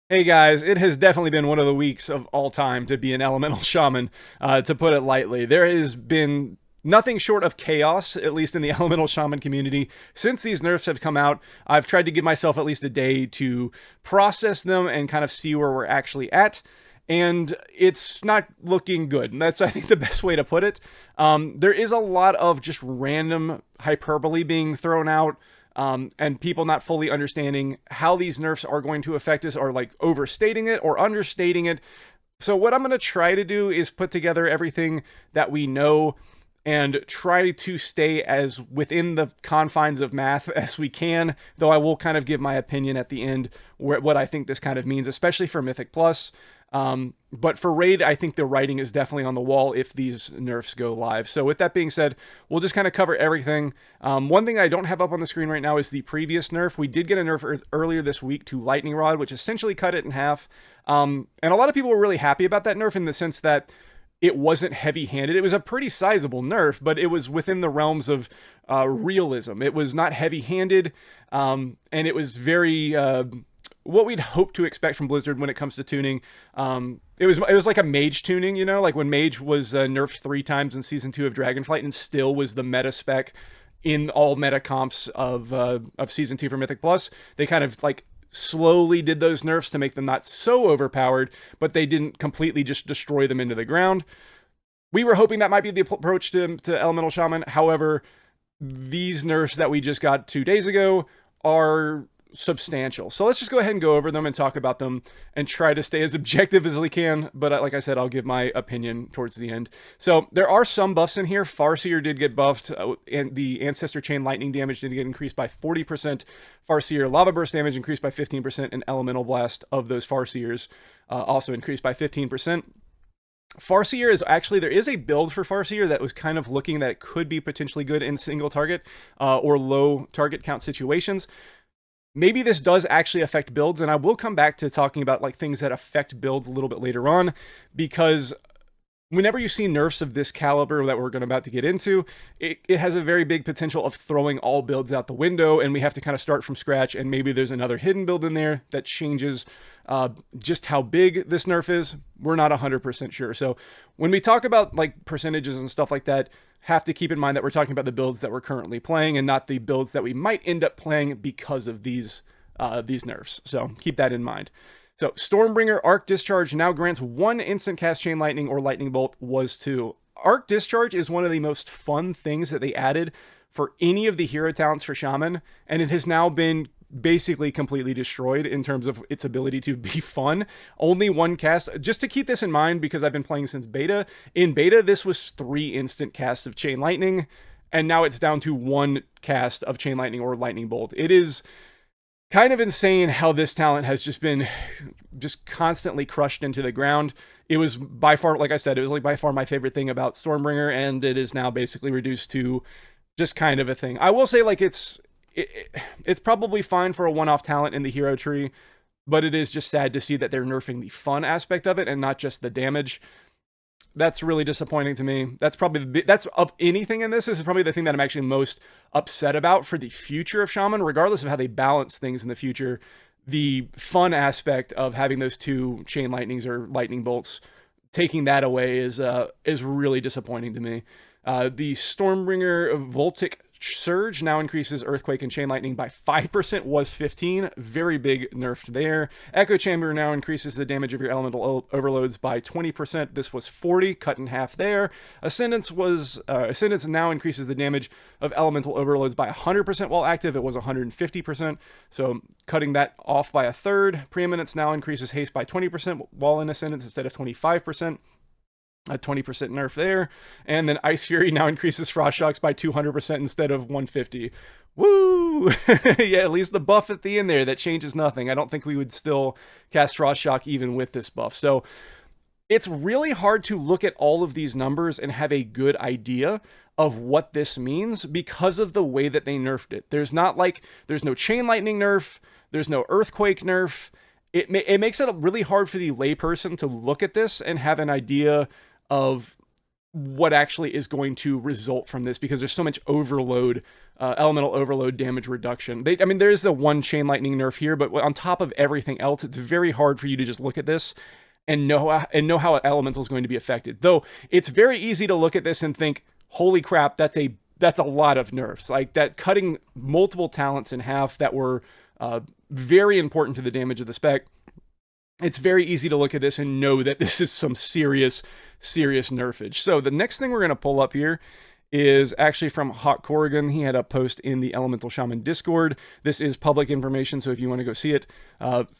Hey guys, it has definitely been one of the weeks of all time to be an elemental shaman, to put it lightly. There has been nothing short of chaos, at least in the elemental shaman community. Since these nerfs have come out, I've tried to give myself at least a day to process them and kind of see where we're actually at. And it's not looking good. And that's, I think, the best way to put it. There is a lot of just random hyperbole being thrown out, and people not fully understanding how these nerfs are going to affect us, or like overstating it or understating it. So what I'm going to try to do is put together everything that we know and try to stay as within the confines of math as we can, though I will kind of give my opinion at the end what I think this kind of means, especially for Mythic Plus. But for Raid, I think the writing is definitely on the wall if these nerfs go live. So with that being said, we'll just kind of cover everything. One thing I don't have up on the screen right now is the previous nerf. We did get a nerf earlier this week to Lightning Rod, which essentially cut it in half. And a lot of people were really happy about that nerf in the sense that it wasn't heavy-handed. It was a pretty sizable nerf, but it was within the realms of realism. It was not heavy-handed, and it was very what we'd hope to expect from Blizzard when it comes to tuning. It was like a mage tuning, you know, like when mage was nerfed 3 times in season 2 of Dragonflight and still was the meta spec in all meta comps of season 2 for Mythic Plus. They kind of like slowly did those nerfs to make them not so overpowered, but they didn't completely just destroy them into the ground. We were hoping that might be the approach to Elemental Shaman. However, these nerfs that we just got 2 days ago are substantial. So let's just go ahead and go over them and talk about them and try to stay as objective as we can. But like I said, I'll give my opinion towards the end. So there are some buffs in here. Farseer did get buffed, and the Ancestor Chain lightning damage did get increased by 40%. Farseer Lava Burst damage increased by 15%, and Elemental Blast of those Farseers also increased by 15%. Farseer is actually, there is a build for Farseer that was kind of looking that it could be potentially good in single target or low target count situations. Maybe this does actually affect builds, and I will come back to talking about like things that affect builds a little bit later on, because whenever you see nerfs of this caliber that we're about to get into, it has a very big potential of throwing all builds out the window, and we have to kind of start from scratch, and maybe there's another hidden build in there that changes just how big this nerf is. We're not 100% sure. So when we talk about like percentages and stuff like that, have to keep in mind that we're talking about the builds that we're currently playing and not the builds that we might end up playing because of these nerfs. So keep that in mind. So Stormbringer Arc Discharge now grants 1 instant cast Chain Lightning or Lightning Bolt, was 2. Arc Discharge is one of the most fun things that they added for any of the hero talents for Shaman, and it has now been basically completely destroyed in terms of its ability to be fun. Only 1 cast. Just to keep this in mind, because I've been playing since beta. In beta, this was 3 instant casts of Chain Lightning, and now it's down to 1 cast of Chain Lightning or Lightning Bolt. It is kind of insane how this talent has just been constantly crushed into the ground. It was by far, like I said, it was like by far my favorite thing about Stormbringer, and it is now basically reduced to just kind of a thing. I will say, like, it's probably fine for a one-off talent in the hero tree, but it is just sad to see that they're nerfing the fun aspect of it and not just the damage. That's really disappointing to me. That's probably that's of anything in this is probably the thing that I'm actually most upset about for the future of Shaman, regardless of how they balance things in the future. The fun aspect of having those 2 chain lightnings or lightning bolts, taking that away is really disappointing to me. The Stormbringer Voltic Surge now increases Earthquake and Chain Lightning by 5%, was 15. Very big nerf there. Echo Chamber now increases the damage of your elemental overloads by 20%. This was 40, cut in half there. Ascendance now increases the damage of elemental overloads by 100% while active. It was 150%, so cutting that off by a third. Preeminence now increases haste by 20% while in Ascendance instead of 25%. A 20% nerf there. And then Ice Fury now increases Frost Shocks by 200% instead of 150. Woo! Yeah, at least the buff at the end there, that changes nothing. I don't think we would still cast Frost Shock even with this buff. So it's really hard to look at all of these numbers and have a good idea of what this means because of the way that they nerfed it. There's no Chain Lightning nerf. There's no Earthquake nerf. It makes it really hard for the layperson to look at this and have an idea of what actually is going to result from this, because there's so much overload, elemental overload damage reduction. I mean, there's the one chain lightning nerf here, but on top of everything else, it's very hard for you to just look at this and know how an elemental is going to be affected. Though it's very easy to look at this and think, holy crap, that's a lot of nerfs. Like that, cutting multiple talents in half that were very important to the damage of the spec. It's very easy to look at this and know that this is some serious nerfage. So the next thing we're going to pull up here is actually from Hawk Corrigan. He had a post in the Elemental Shaman Discord. This is public information, so if you want to go see it,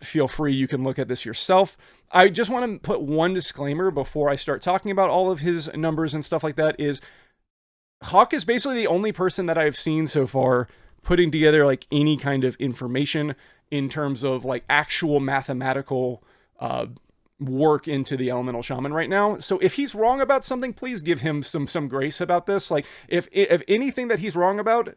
feel free. You can look at this yourself. I just want to put one disclaimer before I start talking about all of his numbers and stuff like that, is Hawk is basically the only person that I've seen so far putting together like any kind of information in terms of like actual mathematical work into the Elemental Shaman right now. So if he's wrong about something, please give him some grace about this. Like if anything that he's wrong about,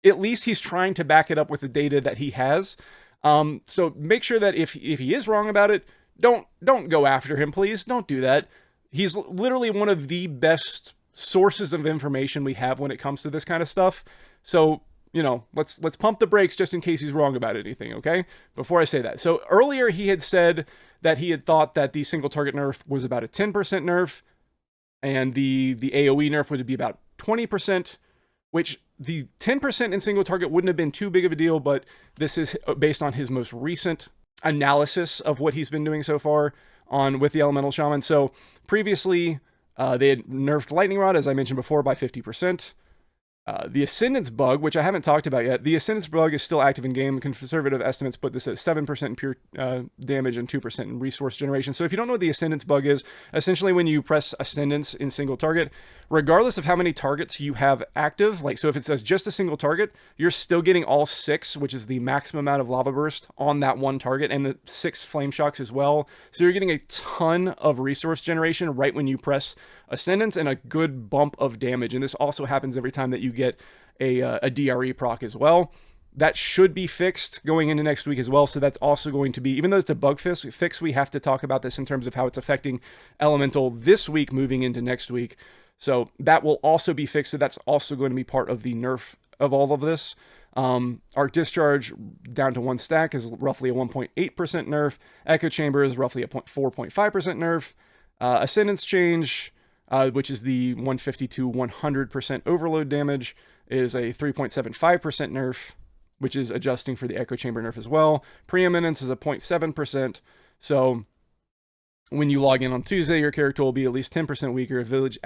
at least he's trying to back it up with the data that he has. So make sure that if he is wrong about it, don't go after him, please. Don't do that. He's literally one of the best sources of information we have when it comes to this kind of stuff. So, you know, let's pump the brakes just in case he's wrong about anything, okay? Before I say that. So earlier he had said that he had thought that the single target nerf was about a 10% nerf, and the AoE nerf would be about 20%, which the 10% in single target wouldn't have been too big of a deal, but this is based on his most recent analysis of what he's been doing so far with the Elemental Shaman. So previously, they had nerfed Lightning Rod, as I mentioned before, by 50%. The Ascendance bug, which I haven't talked about yet, the Ascendance bug is still active in game. Conservative estimates put this at 7% in pure damage and 2% in resource generation. So if you don't know what the Ascendance bug is, essentially when you press Ascendance in single target, regardless of how many targets you have active, like so if it says just a single target, you're still getting all 6, which is the maximum amount of Lava Burst on that one target, and the 6 Flame Shocks as well. So you're getting a ton of resource generation right when you press Ascendance, and a good bump of damage. And this also happens every time that you get a DRE proc as well. That should be fixed going into next week as well. So that's also going to be, even though it's a bug fix, we have to talk about this in terms of how it's affecting Elemental this week moving into next week. So that will also be fixed. So that's also going to be part of the nerf of all of this. Arc Discharge down to 1 stack is roughly a 1.8% nerf. Echo Chamber is roughly a 4.5% nerf. Ascendance Change, which is the 150 to 100% overload damage, is a 3.75% nerf, which is adjusting for the Echo Chamber nerf as well. Preeminence is a 0.7%. So when you log in on Tuesday, your character will be at least 10% weaker.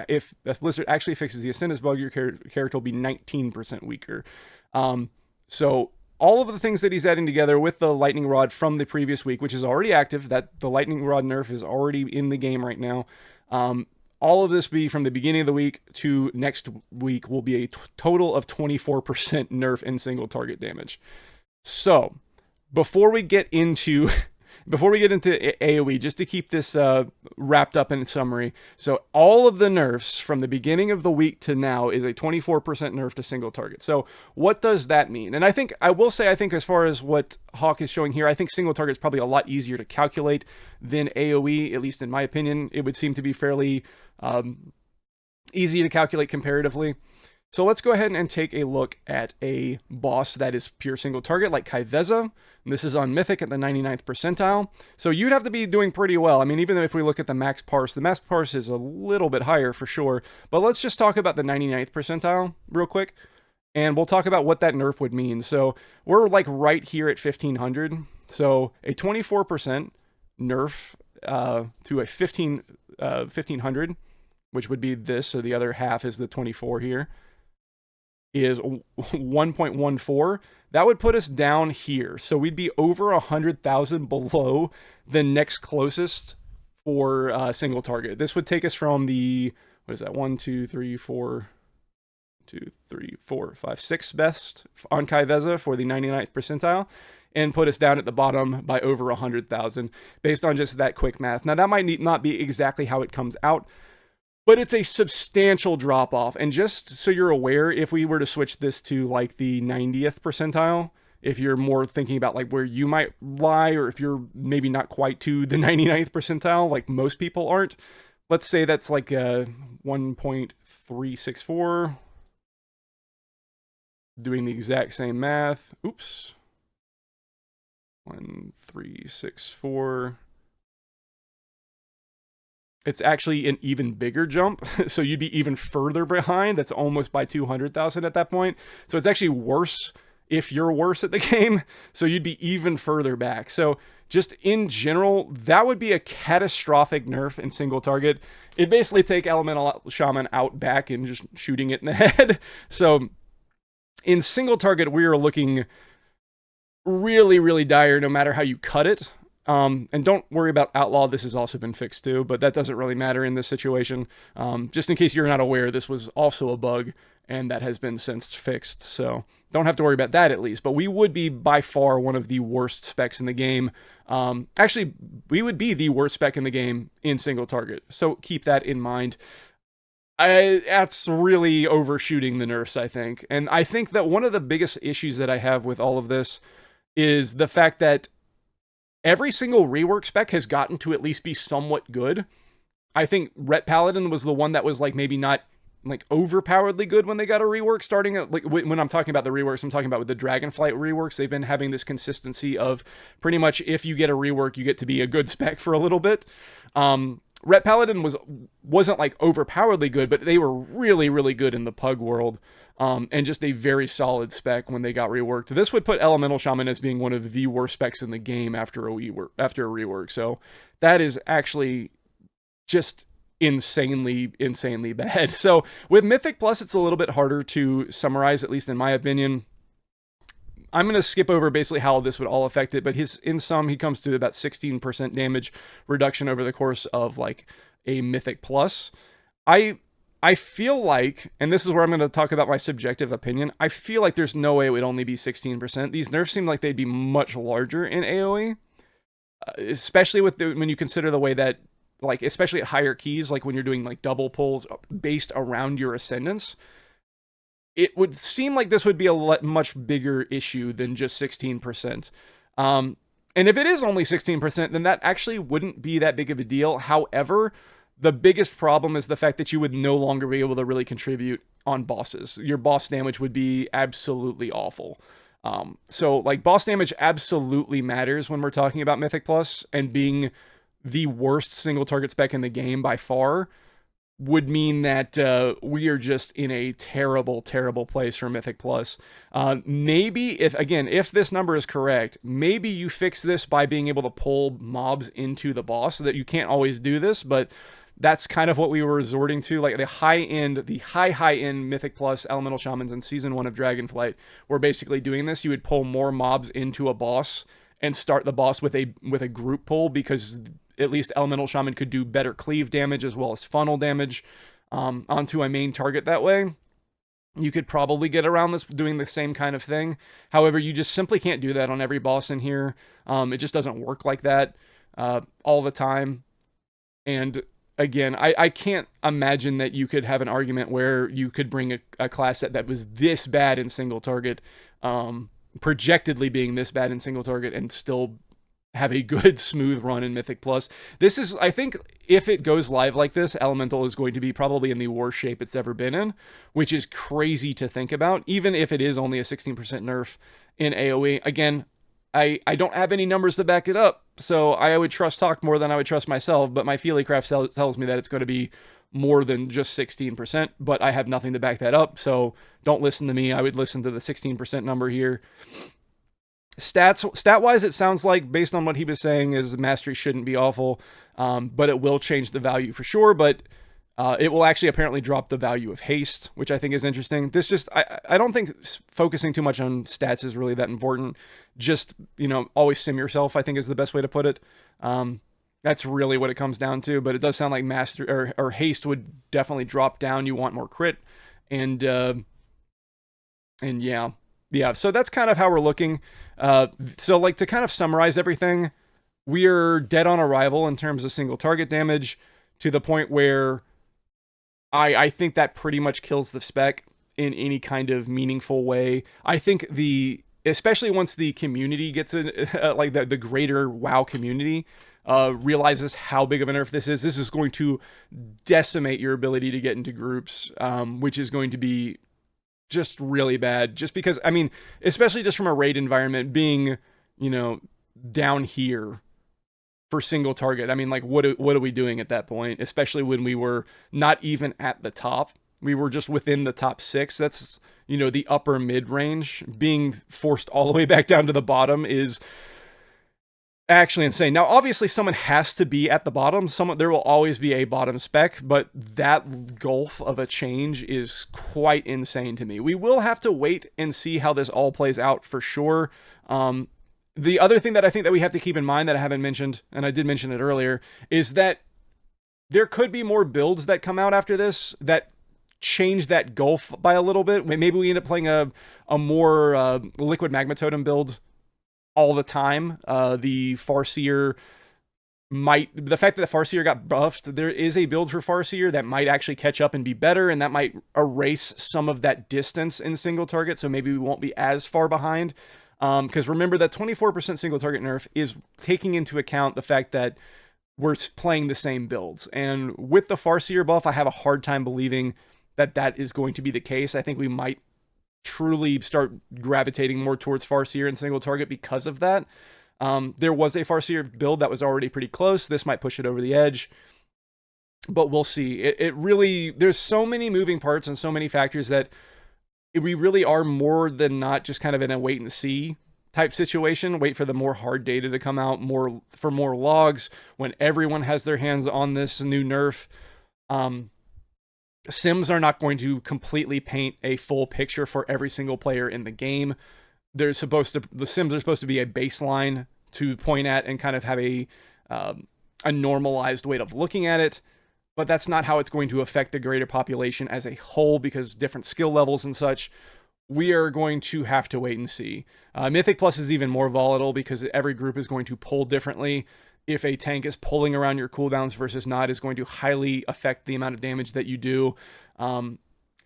If Blizzard actually fixes the Ascendance bug, your character will be 19% weaker. So all of the things that he's adding together with the Lightning Rod from the previous week, which is already active, that the Lightning Rod nerf is already in the game right now. All of this be from the beginning of the week to next week will be a total of 24% nerf in single target damage. So before we get into AoE, just to keep this wrapped up in summary, so all of the nerfs from the beginning of the week to now is a 24% nerf to single target. So what does that mean? And I will say as far as what Hawk is showing here, I think single target is probably a lot easier to calculate than AoE, at least in my opinion. It would seem to be fairly easy to calculate comparatively. So let's go ahead and take a look at a boss that is pure single target, like Kaiveza. And this is on Mythic at the 99th percentile. So you'd have to be doing pretty well. I mean, even if we look at the max parse is a little bit higher for sure. But let's just talk about the 99th percentile real quick. And we'll talk about what that nerf would mean. So we're like right here at 1500. So a 24% nerf to a 1500, which would be this. So the other half is the 24 here, is 1.14. That would put us down here. So we'd be over 100,000 below the next closest for single target. This would take us from the, what is that, 6 best on Kaiveza for the 99th percentile, and put us down at the bottom by over 100,000 based on just that quick math. Now that might not be exactly how it comes out, but it's a substantial drop off. And just so you're aware, if we were to switch this to like the 90th percentile, if you're more thinking about like where you might lie, or if you're maybe not quite to the 99th percentile, like most people aren't, let's say that's like a 1.364. Doing the exact same math. Oops. 1.364. It's actually an even bigger jump. So you'd be even further behind. That's almost by 200,000 at that point. So it's actually worse if you're worse at the game. So you'd be even further back. So just in general, that would be a catastrophic nerf in single target. It'd basically take Elemental Shaman out back and just shooting it in the head. So in single target, we are looking really, really dire no matter how you cut it. And don't worry about Outlaw. This has also been fixed too, but that doesn't really matter in this situation. Just in case you're not aware, this was also a bug and that has been since fixed. So don't have to worry about that at least, but we would be by far one of the worst specs in the game. Actually, we would be the worst spec in the game in single target. So keep that in mind. That's really overshooting the nerfs, I think. And I think that one of the biggest issues that I have with all of this is the fact that every single rework spec has gotten to at least be somewhat good. I think Ret Paladin was the one that was like maybe not like overpoweredly good when they got a rework. Starting at, like when I'm talking about the reworks, I'm talking about with the Dragonflight reworks. They've been having this consistency of pretty much if you get a rework, you get to be a good spec for a little bit. Ret Paladin wasn't like overpoweredly good, but they were really, really good in the Pug world. And just a very solid spec when they got reworked. This would put Elemental Shaman as being one of the worst specs in the game after a rework. So that is actually just insanely bad. So with Mythic Plus, it's a little bit harder to summarize, at least in my opinion. I'm going to skip over basically how this would all affect it, but in sum, he comes to about 16% damage reduction over the course of like a Mythic Plus. I feel like, and this is where I'm going to talk about my subjective opinion, I feel like there's no way it would only be 16%. These nerfs seem like they'd be much larger in AoE, especially with when you consider the way that, like, especially at higher keys, like when you're doing like double pulls based around your ascendance. It would seem like this would be a much bigger issue than just 16%. And if it is only 16%, then that actually wouldn't be that big of a deal. However, the biggest problem is the fact that you would no longer be able to really contribute on bosses. Your boss damage would be absolutely awful. So, like, boss damage absolutely matters when we're talking about Mythic Plus, and being the worst single target spec in the game by far would mean that we are just in a terrible, terrible place for Mythic Plus. Maybe, if this number is correct, maybe you fix this by being able to pull mobs into the boss, so that you can't always do this, but that's kind of what we were resorting to. Like the high-end Mythic Plus Elemental Shamans in Season 1 of Dragonflight were basically doing this. You would pull more mobs into a boss and start the boss with a group pull, because at least Elemental Shaman could do better cleave damage as well as funnel damage onto a main target that way. You could probably get around this doing the same kind of thing. However, you just simply can't do that on every boss in here. It just doesn't work like that all the time. And again, I can't imagine that you could have an argument where you could bring a class set that was this bad in single target, projectedly being this bad in single target, and still have a good smooth run in Mythic Plus. This is, I think, if it goes live like this, Elemental is going to be probably in the worst shape it's ever been in, which is crazy to think about, even if it is only a 16% nerf in AoE. Again, I don't have any numbers to back it up, so I would trust Talk more than I would trust myself, but my Feelycraft tells me that it's going to be more than just 16%, but I have nothing to back that up, so don't listen to me. I would listen to the 16% number here. Stat-wise, it sounds like, based on what he was saying, is Mastery shouldn't be awful, but it will change the value for sure, but it will actually apparently drop the value of Haste, which I think is interesting. This just, I don't think focusing too much on stats is really that important. Just, always sim yourself, I think, is the best way to put it. That's really what it comes down to, but it does sound like Mastery or Haste would definitely drop down. You want more crit, and yeah. Yeah, so that's kind of how we're looking. So, like, to kind of summarize everything, we're dead on arrival in terms of single target damage, to the point where I think that pretty much kills the spec in any kind of meaningful way. I think especially once the community gets in, like the greater WoW community realizes how big of a nerf this is going to decimate your ability to get into groups, which is going to be just really bad. Just because, I mean, especially just from a raid environment, being, you know, down here for single target. I mean, like, what are we doing at that point? Especially when we were not even at the top. We were just within the top 6. That's, you know, the upper mid range. Being forced all the way back down to the bottom is actually insane. Now, obviously, someone has to be at the bottom. There will always be a bottom spec, but that gulf of a change is quite insane to me. We will have to wait and see how this all plays out for sure. The other thing that I think that we have to keep in mind that I haven't mentioned, and I did mention it earlier, is that there could be more builds that come out after this that change that gulf by a little bit. Maybe we end up playing a more liquid magma totem build all the time. The Farseer the fact that the Farseer got buffed, there is a build for Farseer that might actually catch up and be better, and that might erase some of that distance in single target, so maybe we won't be as far behind. Because remember that 24% single target nerf is taking into account the fact that we're playing the same builds. And with the Farseer buff, I have a hard time believing that that is going to be the case. I think we might truly start gravitating more towards Farseer and single target because of that. There was a Farseer build that was already pretty close. This might push it over the edge, but we'll see. It really, there's so many moving parts and so many factors that we really are more than not just kind of in a wait and see type situation. Wait for the more hard data to come out, for more logs when everyone has their hands on this new nerf. Sims are not going to completely paint a full picture for every single player in the game. The Sims are supposed to be a baseline to point at and kind of have a normalized way of looking at it. But that's not how it's going to affect the greater population as a whole, because different skill levels and such. We are going to have to wait and see. Mythic Plus is even more volatile because every group is going to pull differently. If a tank is pulling around your cooldowns versus not, is going to highly affect the amount of damage that you do.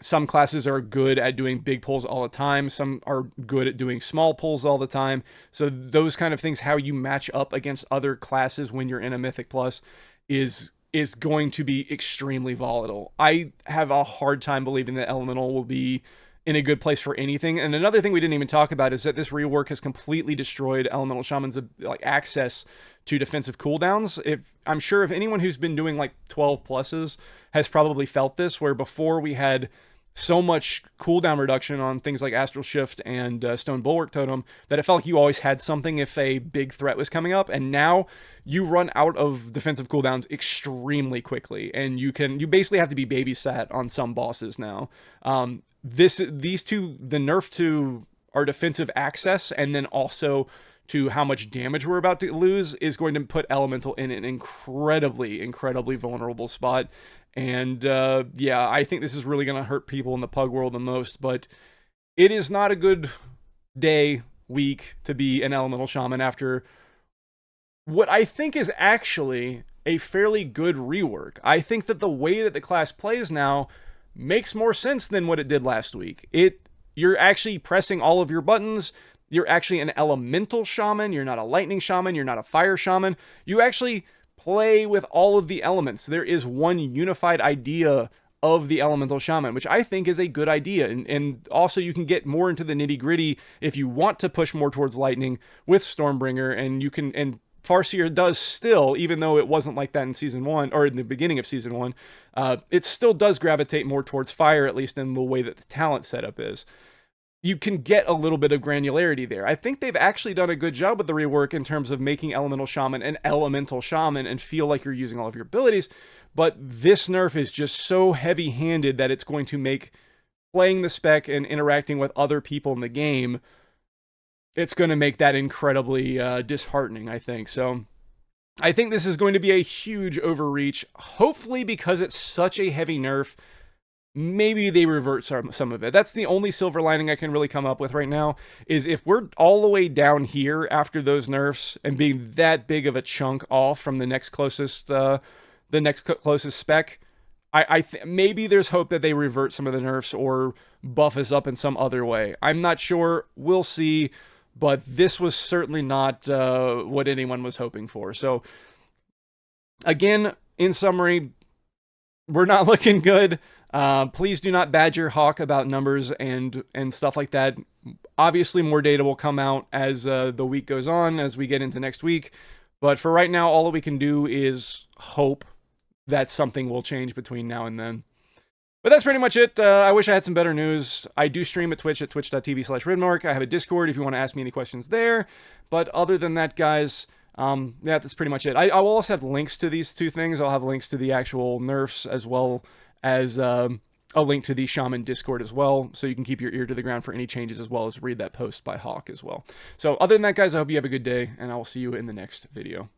Some classes are good at doing big pulls all the time. Some are good at doing small pulls all the time. So those kind of things, how you match up against other classes when you're in a Mythic Plus is going to be extremely volatile. I have a hard time believing that Elemental will be in a good place for anything. And another thing we didn't even talk about is that this rework has completely destroyed Elemental Shaman's access to defensive cooldowns. I'm sure if anyone who's been doing like 12 pluses has probably felt this, where before we had so much cooldown reduction on things like Astral Shift and Stone Bulwark Totem that it felt like you always had something if a big threat was coming up. And now you run out of defensive cooldowns extremely quickly, and you basically have to be babysat on some bosses now. These two, the nerf to our defensive access and then also to how much damage we're about to lose, is going to put Elemental in an incredibly, incredibly vulnerable spot. And yeah, I think this is really going to hurt people in the pug world the most, but it is not a good week to be an Elemental Shaman after what I think is actually a fairly good rework. I think that the way that the class plays now makes more sense than what it did last week. You're actually pressing all of your buttons. You're actually an Elemental Shaman. You're not a Lightning Shaman. You're not a Fire Shaman. You actually play with all of the elements. There is one unified idea of the Elemental Shaman, which I think is a good idea. And also you can get more into the nitty gritty if you want to push more towards Lightning with Stormbringer, and Farseer does still, even though it wasn't like that in Season 1, or in the beginning of Season 1, it still does gravitate more towards Fire, at least in the way that the talent setup is. You can get a little bit of granularity there. I think they've actually done a good job with the rework in terms of making Elemental Shaman an Elemental Shaman and feel like you're using all of your abilities, but this nerf is just so heavy-handed that it's going to make playing the spec and interacting with other people in the game, it's going to make that incredibly disheartening, I think. So I think this is going to be a huge overreach. Hopefully, because it's such a heavy nerf, maybe they revert some of it. That's the only silver lining I can really come up with right now, is if we're all the way down here after those nerfs and being that big of a chunk off from the next closest spec, maybe there's hope that they revert some of the nerfs or buff us up in some other way. I'm not sure. We'll see. But this was certainly not what anyone was hoping for. So Again, in summary, we're not looking good. Please do not badger Hawk about numbers and stuff like that. Obviously, more data will come out as the week goes on, as we get into next week. But for right now, all that we can do is hope that something will change between now and then. But that's pretty much it. I wish I had some better news. I do stream at Twitch at twitch.tv/Ridmark. I have a Discord if you want to ask me any questions there. But other than that, guys, yeah, that's pretty much it. I will also have links to these two things. I'll have links to the actual nerfs as well as a link to the Shaman Discord as well, so you can keep your ear to the ground for any changes as well as read that post by Hawk as well. So other than that, guys, I hope you have a good day, and I will see you in the next video.